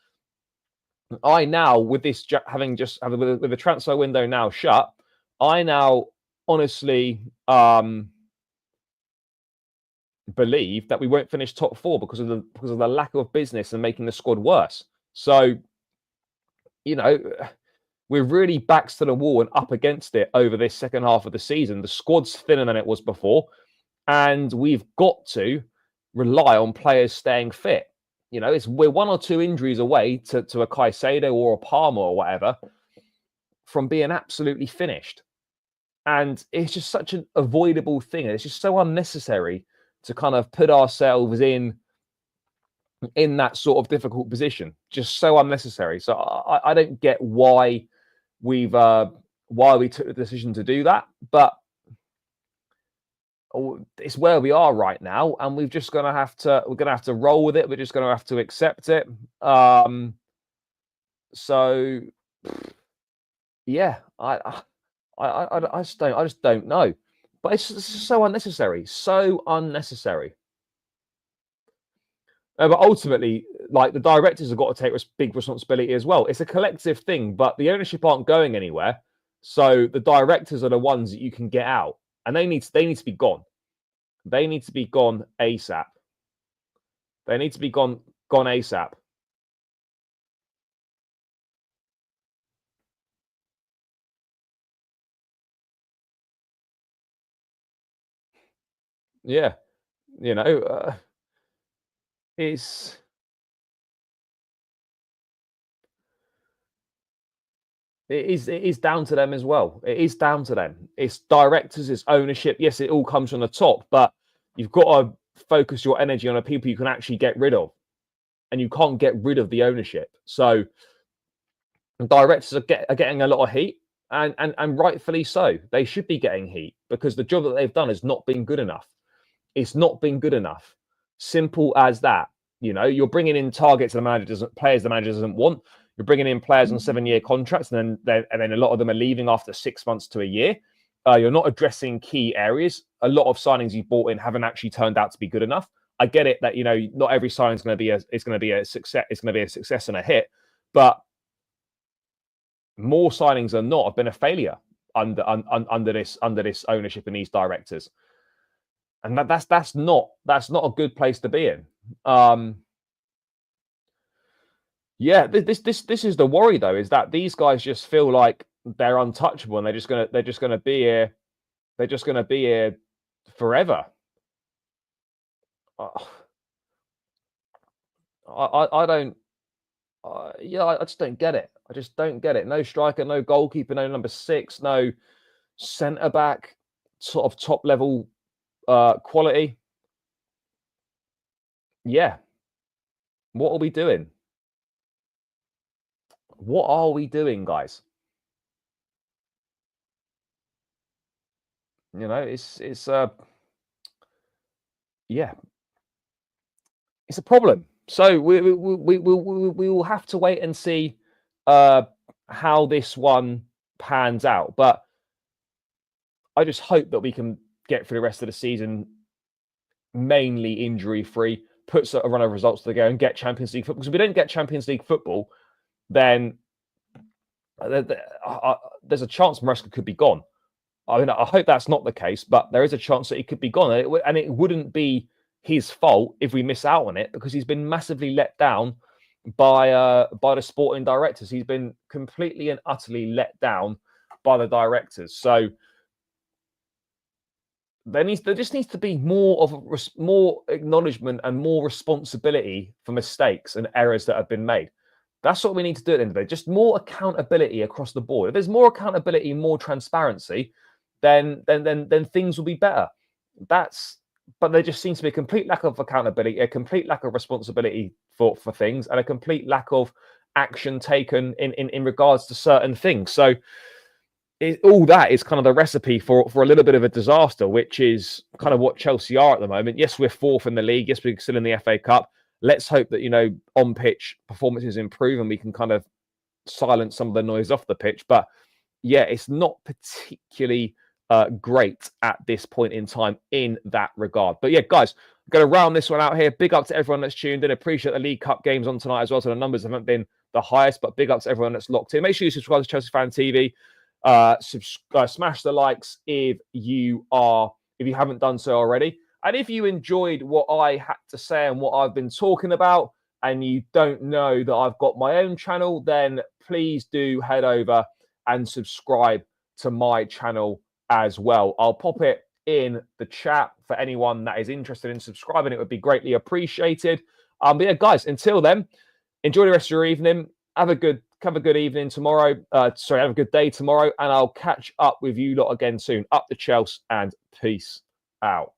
I now, with this with the transfer window now shut, I now honestly believe that we won't finish top four because of the lack of business and making the squad worse. So, you know, we're really backs to the wall and up against it over this second half of the season. The squad's thinner than it was before, and we've got to rely on players staying fit. You know, we're 1 or 2 injuries away to a Caicedo or a Palmer or whatever from being absolutely finished. And it's just such an avoidable thing. It's just so unnecessary to kind of put ourselves in that sort of difficult position. Just so unnecessary. So I don't get why we took the decision to do that, but it's where we are right now, and we're gonna have to roll with it. We're just gonna have to accept it. So yeah, I just don't know. But it's just so unnecessary, so unnecessary. But ultimately, like, the directors have got to take big responsibility as well. It's a collective thing, but the ownership aren't going anywhere. So the directors are the ones that you can get out, and they need to be gone. They need to be gone ASAP. They need to be gone ASAP. Yeah, you know, it is down to them as well. It is down to them. It's directors, it's ownership. Yes, it all comes from the top, but you've got to focus your energy on the people you can actually get rid of, and you can't get rid of the ownership. So directors are getting a lot of heat, and rightfully so. They should be getting heat because the job that they've done has not been good enough. It's not been good enough. Simple as that. You know, you're bringing in targets the manager doesn't want. You're bringing in players on 7-year contracts, and then a lot of them are leaving after 6 months to a year. You're not addressing key areas. A lot of signings you bought in haven't actually turned out to be good enough. I get it that, you know, not every signing is going to be a success. It's going to be a success and a hit, but more signings than not have been a failure under this ownership and these directors, and that's not a good place to be in. Yeah, this is the worry though, is that these guys just feel like they're untouchable and they're just gonna be here. They're just gonna be here forever. I don't. I just don't get it. I just don't get it. No striker, no goalkeeper, no number 6, no centre back, sort of top level quality. Yeah. What are we doing? What are we doing, guys? You know, it's yeah, it's a problem. So we will have to wait and see how this one pans out. But I just hope that we can get through the rest of the season mainly injury free, put a run of results to go and get Champions League football. Because if we don't get Champions League football, then there's a chance Maresca could be gone. I mean, I hope that's not the case, but there is a chance that he could be gone, and it wouldn't be his fault if we miss out on it, because he's been massively let down by the sporting directors. He's been completely and utterly let down by the directors. So there just needs to be more acknowledgement and more responsibility for mistakes and errors that have been made. That's what we need to do at the end of the day. Just more accountability across the board. If there's more accountability, more transparency, then things will be better. But there just seems to be a complete lack of accountability, a complete lack of responsibility for things, and a complete lack of action taken in regards to certain things. So all that is kind of the recipe for a little bit of a disaster, which is kind of what Chelsea are at the moment. Yes, we're 4th in the league. Yes, we're still in the FA Cup. Let's hope that, you know, on pitch performances improve and we can kind of silence some of the noise off the pitch. But yeah, it's not particularly great at this point in time in that regard. But yeah, guys, I'm going to round this one out here. Big up to everyone that's tuned in. Appreciate the League Cup games on tonight as well. So the numbers haven't been the highest, but big up to everyone that's locked in. Make sure you subscribe to Chelsea Fan TV. Smash the likes if you haven't done so already. And if you enjoyed what I had to say and what I've been talking about, and you don't know that I've got my own channel, then please do head over and subscribe to my channel as well. I'll pop it in the chat for anyone that is interested in subscribing. It would be greatly appreciated. But yeah, guys, until then, enjoy the rest of your evening. Have a good evening tomorrow. Have a good day tomorrow, and I'll catch up with you lot again soon. Up the Chelsea and peace out.